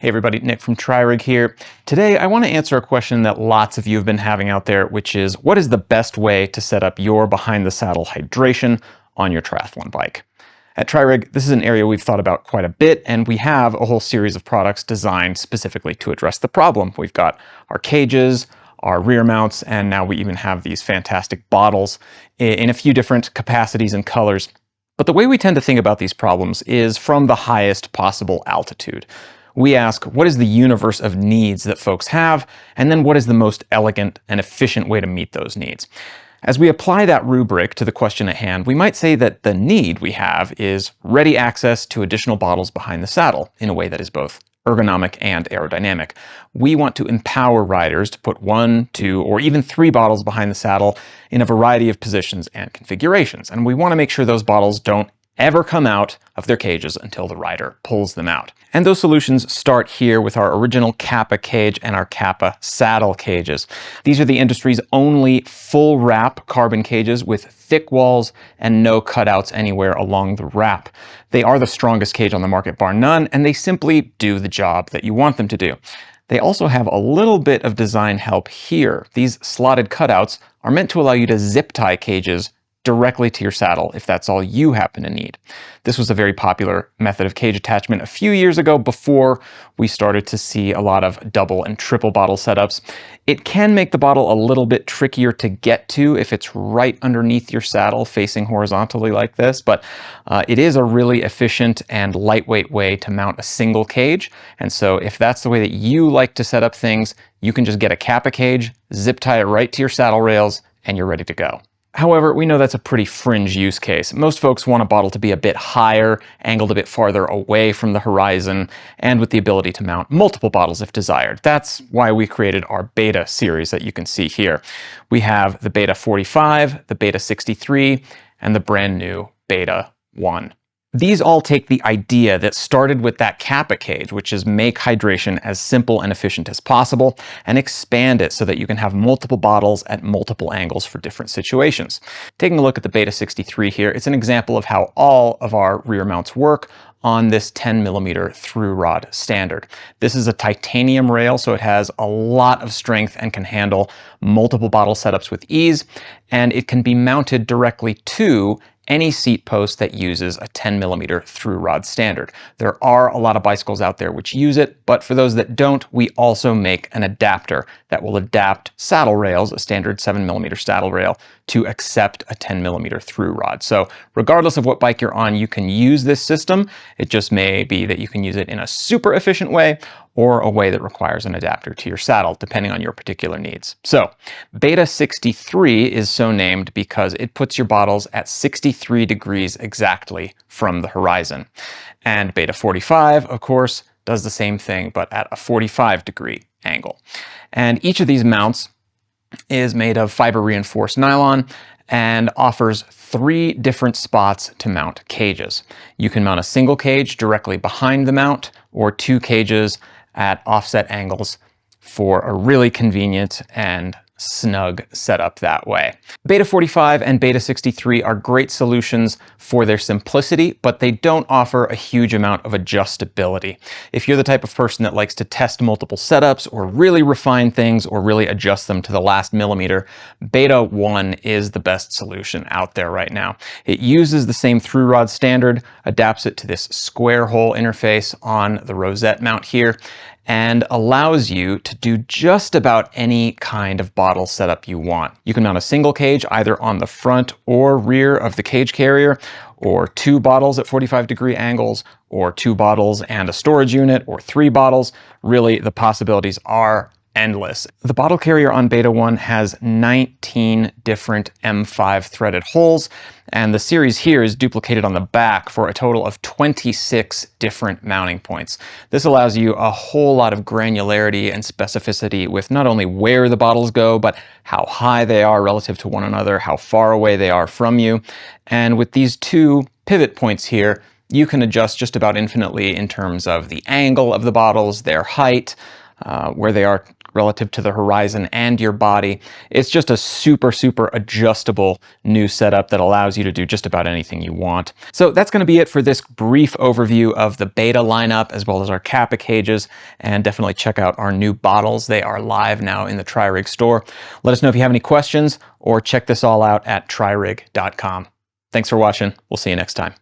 Hey everybody, Nick from TriRig here. Today I want to answer a question that lots of you have been having out there, which is what is the best way to set up your behind the saddle hydration on your triathlon bike? At TriRig, this is an area we've thought about quite a bit, and we have a whole series of products designed specifically to address the problem. We've got our cages, our rear mounts, and now we even have these fantastic bottles in a few different capacities and colors. But the way we tend to think about these problems is from the highest possible altitude. We ask, what is the universe of needs that folks have, and then what is the most elegant and efficient way to meet those needs? As we apply that rubric to the question at hand, we might say that the need we have is ready access to additional bottles behind the saddle in a way that is both ergonomic and aerodynamic. We want to empower riders to put 1, 2, or even 3 bottles behind the saddle in a variety of positions and configurations, and we want to make sure those bottles don't ever come out of their cages until the rider pulls them out. And those solutions start here with our original Kappa cage and our Kappa saddle cages. These are the industry's only full wrap carbon cages with thick walls and no cutouts anywhere along the wrap. They are the strongest cage on the market bar none, and they simply do the job that you want them to do. They also have a little bit of design help here. These slotted cutouts are meant to allow you to zip tie cages directly to your saddle if that's all you happen to need. This was a very popular method of cage attachment a few years ago before we started to see a lot of double and triple bottle setups. It can make the bottle a little bit trickier to get to if it's right underneath your saddle facing horizontally like this, but it is a really efficient and lightweight way to mount a single cage. And so if that's the way that you like to set up things, you can just get a Kappa cage, zip tie it right to your saddle rails, and you're ready to go. However, we know that's a pretty fringe use case. Most folks want a bottle to be a bit higher, angled a bit farther away from the horizon, and with the ability to mount multiple bottles if desired. That's why we created our Beta series that you can see here. We have the Beta 45, the Beta 63, and the brand new Beta 1. These all take the idea that started with that Kappa cage, which is make hydration as simple and efficient as possible, and expand it so that you can have multiple bottles at multiple angles for different situations. Taking a look at the Beta 63 here, it's an example of how all of our rear mounts work on this 10mm through rod standard. This is a titanium rail, so it has a lot of strength and can handle multiple bottle setups with ease, and it can be mounted directly to any seat post that uses a 10mm through rod standard. There are a lot of bicycles out there which use it, but for those that don't, we also make an adapter that will adapt saddle rails, a standard 7mm saddle rail, to accept a 10mm through rod. So regardless of what bike you're on, you can use this system. It just may be that you can use it in a super efficient way or a way that requires an adapter to your saddle, depending on your particular needs. So Beta 63 is so named because it puts your bottles at 63 degrees exactly from the horizon. And Beta 45, of course, does the same thing, but at a 45-degree angle. And each of these mounts is made of fiber-reinforced nylon and offers 3 different spots to mount cages. You can mount a single cage directly behind the mount, or 2 cages at offset angles for a really convenient and snug setup that way. Beta 45 and Beta 63 are great solutions for their simplicity, but they don't offer a huge amount of adjustability. If you're the type of person that likes to test multiple setups or really refine things or really adjust them to the last millimeter, Beta 1 is the best solution out there right now. It uses the same through rod standard, adapts it to this square hole interface on the rosette mount here, and allows you to do just about any kind of bottle setup you want. You can mount a single cage either on the front or rear of the cage carrier, or 2 bottles at 45-degree angles, or 2 bottles and a storage unit, or 3 bottles. Really, the possibilities are endless. The bottle carrier on Beta 1 has 19 different M5 threaded holes, and the series here is duplicated on the back for a total of 26 different mounting points. This allows you a whole lot of granularity and specificity with not only where the bottles go, but how high they are relative to one another, how far away they are from you. And with these 2 pivot points here, you can adjust just about infinitely in terms of the angle of the bottles, their height, where they are relative to the horizon and your body. It's just a super, super adjustable new setup that allows you to do just about anything you want. So that's going to be it for this brief overview of the beta lineup as well as our Kappa cages, and definitely check out our new bottles. They are live now in the TriRig store. Let us know if you have any questions or check this all out at tririg.com. Thanks for watching. We'll see you next time.